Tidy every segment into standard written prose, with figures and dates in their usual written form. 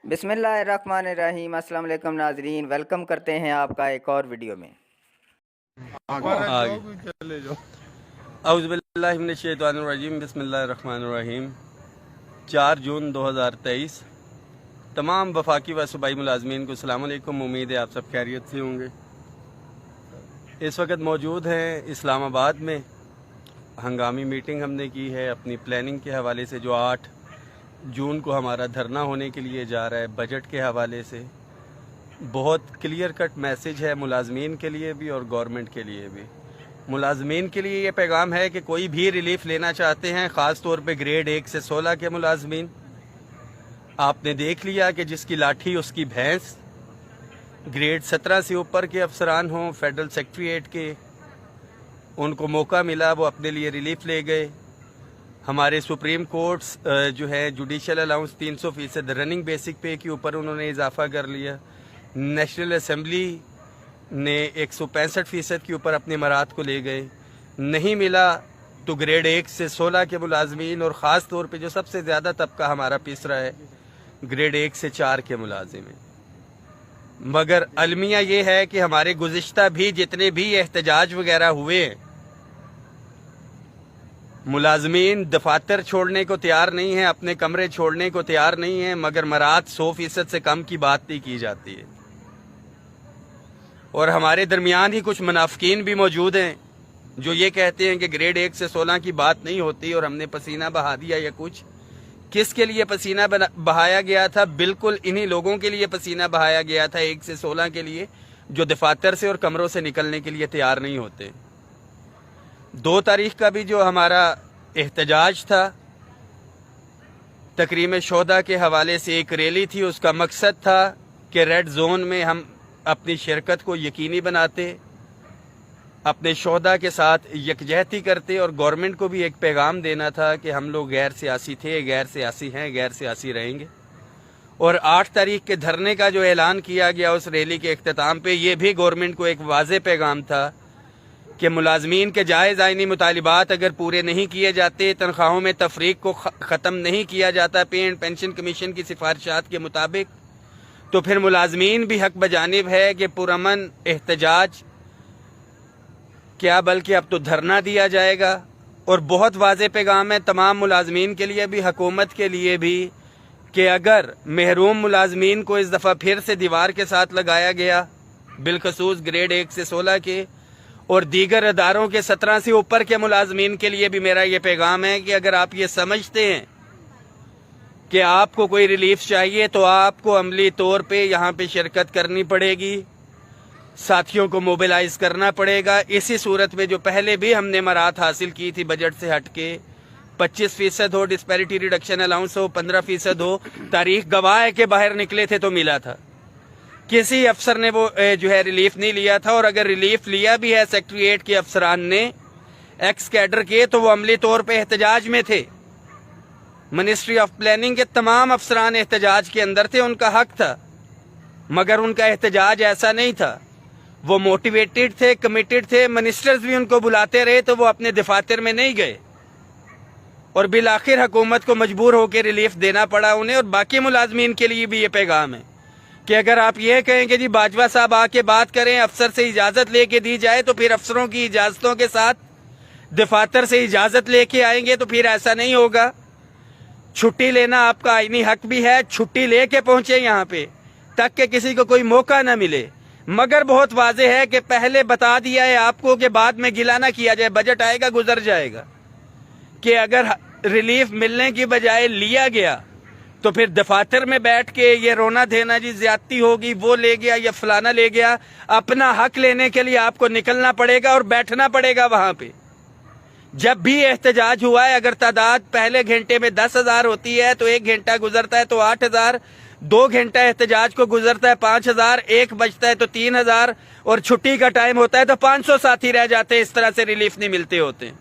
बिस्मिल्लाहिर्रहमानिर्रहीम। अस्सलाम वालेकुम नाजरीन, वेलकम करते हैं आपका एक और वीडियो में। औज़ुबिल्लाहि मिनश्शैतानिर्रजीम। बिस्मिल्लाहिर्रहमानिर्रहीम। 4 जून 2023। तमाम वफाकी व सूबाई मुलाजमीन को अस्सलाम वालेकुम। उम्मीद है आप सब खैरियत से होंगे। इस वक्त मौजूद हैं इस्लामाबाद में। हंगामी मीटिंग हमने की है अपनी प्लानिंग के हवाले से, जो 8 जून को हमारा धरना होने के लिए जा रहा है। बजट के हवाले से बहुत क्लियर कट मैसेज है मुलाजमीन के लिए भी और गवर्नमेंट के लिए भी। मुलाजमीन के लिए ये पैगाम है कि कोई भी रिलीफ लेना चाहते हैं, ख़ास तौर पे ग्रेड 1 से 16 के मुलाजमीन, आपने देख लिया कि जिसकी लाठी उसकी भैंस। ग्रेड 17 से ऊपर के अफसरान हों, फेडरल सेक्रेटरीट के, उनको मौका मिला, वो अपने लिए रिलीफ ले गए। हमारे सुप्रीम कोर्ट्स जो है जुडिशल अलाउंस 300% रनिंग बेसिक पे के ऊपर उन्होंने इजाफा कर लिया। नेशनल असम्बली ने 165% के ऊपर अपने मराद को ले गए। नहीं मिला तो ग्रेड 1 से 16 के मुलाजमीन और ख़ास तौर पे जो सबसे ज़्यादा तबका हमारा पिस रहा है, ग्रेड 1 से 4 के मुलाजिम हैं। मगर अलमिया ये है कि हमारे गुज़िश्ता भी जितने भी एहतजाज वगैरह हुए हैं, मुलाजमीन दफातर छोड़ने को तैयार नहीं है, अपने कमरे छोड़ने को तैयार नहीं है, मगर मराद 100% से कम की बात नहीं की जाती है। और हमारे दरमियान ही कुछ मुनाफिकीन भी मौजूद हैं जो ये कहते हैं कि ग्रेड 1 से 16 की बात नहीं होती और हमने पसीना बहा दिया या कुछ। किसके लिए पसीना बहाया गया था? बिल्कुल इन्हीं लोगों के लिए पसीना बहाया गया था, 1 से 16 के लिए, जो दफातर से और कमरों से निकलने के लिए तैयार नहीं होते। 2 तारीख का भी जो हमारा एहतजाज था, तकरीम शोहदा के हवाले से एक रैली थी। उसका मकसद था कि रेड जोन में हम अपनी शिरकत को यकीनी बनाते, अपने शोहदा के साथ यकजहती करते और गवर्नमेंट को भी एक पैगाम देना था कि हम लोग गैर सियासी थे, गैर सियासी हैं, गैर सियासी रहेंगे। और 8 तारीख के धरने का जो ऐलान किया गया उस रैली के इख्तिताम पे, ये भी गवर्नमेंट को एक वाज़ेह पैगाम था कि मुलाजमीन के जायज़ आइनी मुतालिबात अगर पूरे नहीं किए जाते, तनख्वाहों में तफरीक को ख़त्म नहीं किया जाता पे एंड पेंशन कमीशन की सिफारिशात के मुताबिक, तो फिर मुलाजमीन भी हक बजानिब है कि पुरअमन एहतजाज क्या बल्कि अब तो धरना दिया जाएगा। और बहुत वाज़ेह पैगाम है तमाम मुलाजमीन के लिए भी, हुकूमत के लिए भी, कि अगर महरूम मुलाजमीन को इस दफ़ा फिर से दीवार के साथ लगाया गया, बिलखसूस ग्रेड 1 से 16 के और दीगर अदारों के 17 से ऊपर के मुलाजमीन के लिए भी मेरा ये पैगाम है कि अगर आप ये समझते हैं कि आपको कोई रिलीफ चाहिए तो आपको अमली तौर पे यहाँ पे शिरकत करनी पड़ेगी, साथियों को मोबिलाइज करना पड़ेगा। इसी सूरत में जो पहले भी हमने मराहत हासिल की थी बजट से हटके, 25% हो डिस्पैरिटी रिडक्शन अलाउंस हो, 15% हो, तारीख गवाह है कि बाहर निकले थे तो मिला था। किसी अफसर ने वो जो है रिलीफ नहीं लिया था, और अगर रिलीफ लिया भी है सेक्रेटरीट के अफसरान ने, एक्स कैडर के, तो वो अमली तौर पे एहतजाज में थे। मिनिस्ट्री ऑफ प्लानिंग के तमाम अफसरान एहतजाज के अंदर थे, उनका हक था, मगर उनका एहतजाज ऐसा नहीं था। वो मोटिवेटेड थे, कमिटेड थे। मिनिस्टर्स भी उनको बुलाते रहे तो वो अपने दफातर में नहीं गए, और बिल आखिर हुकूमत को मजबूर होकर रिलीफ देना पड़ा उन्हें। और बाकी मुलाजमीन के लिए भी ये पैगाम है कि अगर आप ये कहें कि जी बाजवा साहब आके बात करें, अफसर से इजाज़त लेके दी जाए, तो फिर अफसरों की इजाज़तों के साथ दफातर से इजाज़त लेके आएंगे तो फिर ऐसा नहीं होगा। छुट्टी लेना आपका आईनी हक भी है, छुट्टी लेके पहुंचे यहाँ पे तक कि किसी को कोई मौका ना मिले। मगर बहुत वाज़ेह है कि पहले बता दिया है आपको कि बाद में गिला ना किया जाए, बजट आएगा गुजर जाएगा, कि अगर रिलीफ मिलने की बजाय लिया गया तो फिर दफातर में बैठ के ये रोना देना जी ज्यादती होगी, वो ले गया या फलाना ले गया। अपना हक लेने के लिए आपको निकलना पड़ेगा और बैठना पड़ेगा वहां पे। जब भी एहतजाज हुआ है, अगर तादाद पहले घंटे में 10,000 होती है तो 1 घंटा गुजरता है तो 8,000, 2 घंटा एहतजाज को गुजरता है 5,000, 1 बजता है तो 3,000, और छुट्टी का टाइम होता है तो 500 साथी रह जाते हैं। इस तरह से रिलीफ नहीं मिलते होते।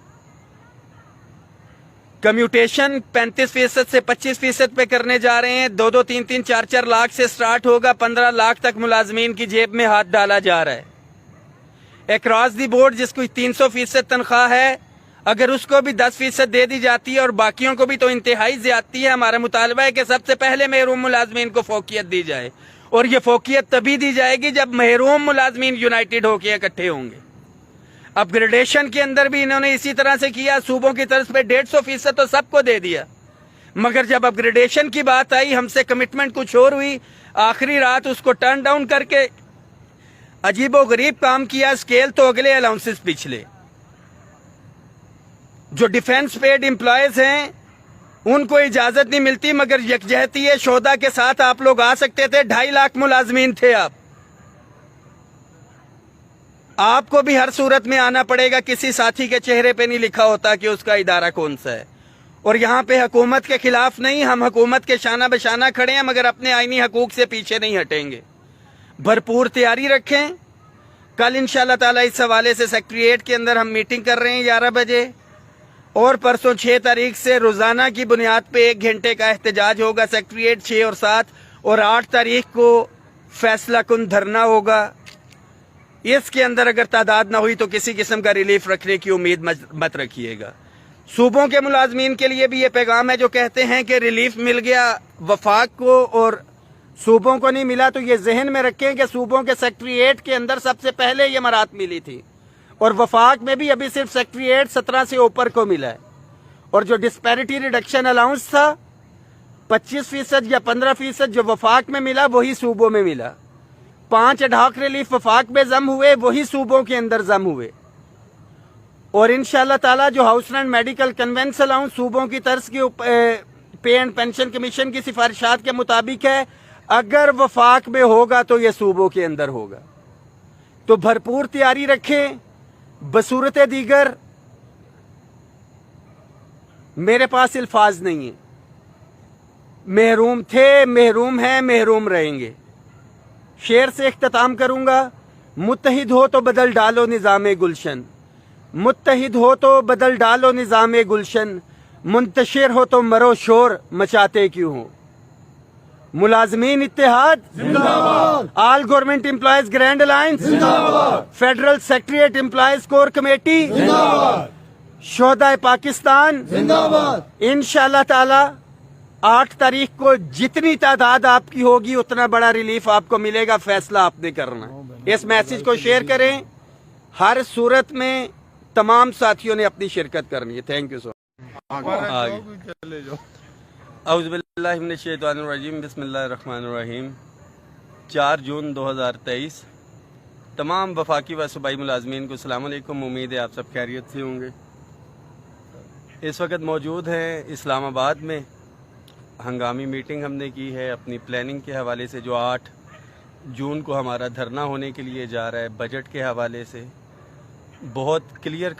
कम्यूटेशन 35% से 25% पे करने जा रहे हैं। 2-2, 3-3, 4-4 लाख से स्टार्ट होगा, 15 लाख तक मुलाजमीन की जेब में हाथ डाला जा रहा है। अक्रॉस दी बोर्ड जिसको 300% तनख्वाह है, अगर उसको भी 10% दे दी जाती है और बाकियों को भी, तो इंतहाई ज्यादती है। हमारा मुतालबा है कि सबसे पहले महरूम मुलाजमीन को फोकियत दी जाए, और ये फोकियत तभी दी जाएगी जब महरूम मुलाजमीन यूनाइटेड होकर इकट्ठे होंगे। अपग्रेडेशन के अंदर भी इन्होंने इसी तरह से किया, सूबों की तरफ पे 150% तो सबको दे दिया, मगर जब अपग्रेडेशन की बात आई हमसे कमिटमेंट कुछ और हुई, आखिरी रात उसको टर्न डाउन करके अजीबो गरीब काम किया। स्केल तो अगले अलाउंसेस पिछले। जो डिफेंस पेड एम्प्लॉयज हैं उनको इजाजत नहीं मिलती, मगर यकजहती शोदा के साथ आप लोग आ सकते थे। 2.5 लाख मुलाजमीन थे। आपको भी हर सूरत में आना पड़ेगा। किसी साथी के चेहरे पे नहीं लिखा होता कि उसका इदारा कौन सा है। और यहाँ पे हुकूमत के खिलाफ नहीं, हम हुकूमत के शाना बशाना खड़े हैं, मगर अपने आईनी हकूक से पीछे नहीं हटेंगे। भरपूर तैयारी रखें। कल इंशाल्लाह ताला इस हवाले से सेक्रेटेरिएट के अंदर हम मीटिंग कर रहे हैं 11 बजे, और परसों 6 तारीख से रोजाना की बुनियाद पे 1 घंटे का एहतजाज होगा सेक्रेटेरिएट 6 और 7, और 8 तारीख को फैसला कुन धरना होगा। इसके अंदर अगर तादाद ना हुई तो किसी किस्म का रिलीफ रखने की उम्मीद मत रखिएगा। सूबों के मुलाजमीन के लिए भी ये पैगाम है जो कहते हैं कि रिलीफ मिल गया वफाक को और सूबों को नहीं मिला, तो ये जहन में रखें कि सूबों के सेक्रेटेरिएट के अंदर सबसे पहले ये मरात मिली थी, और वफाक में भी अभी सिर्फ सेक्रेटेरिएट 17 से ऊपर को मिला है। और जो डिस्पैरिटी रिडक्शन अलाउंस था 25% या 15% जो वफाक में मिला वही सूबों में मिला। 5 एडहॉक रिलीफ वफाक में जम हुए, वही सूबों के अंदर जम हुए। और इंशाल्लाह ताला जो house rent medical conveyance allowance सूबों की तर्ज की पे एंड पेंशन कमीशन की सिफारिशात के मुताबिक है, अगर वफाक में होगा तो ये सूबों के अंदर होगा। तो भरपूर तैयारी रखें। बसूरत दीगर मेरे पास अल्फाज नहीं है। महरूम थे, महरूम हैं, महरूम रहेंगे। शेर से इख्तिताम करूंगा। मुत्तहिद हो तो बदल डालो निज़ामे गुलशन, मुत्तहिद हो तो बदल डालो निज़ामे गुलशन, मुंतशिर हो तो मरो शोर मचाते क्यों हो। मुलाजमीन इत्तेहाद जिंदाबाद, all government employees grand alliance जिंदाबाद, federal secretariat employees core committee जिंदाबाद, शोहदाए पाकिस्तान जिंदाबाद। इंशाल्लाह ताला 8 तारीख को जितनी तादाद आपकी होगी उतना बड़ा रिलीफ आपको मिलेगा। फैसला आपने करना है। इस मैसेज को शेयर करें। हर सूरत में तमाम साथियों ने अपनी शिरकत करनी है। Thank you so much. औज़ुबिल्लाहिमिनश्शैतानिर्रजीम, बिस्मिल्लाहिर्रहमानिर्रहीम। 4 जून 2023 तमाम वफाकी व सूबाई मुलाजमीन को अस्सलाम वालेकुम। उम्मीद है आप सब खैरियत से होंगे। इस वक्त मौजूद हैं इस्लामाबाद में। हंगामी मीटिंग हमने की है अपनी प्लानिंग के हवाले से, जो 8 जून को हमारा धरना होने के लिए जा रहा है। बजट के हवाले से बहुत क्लियर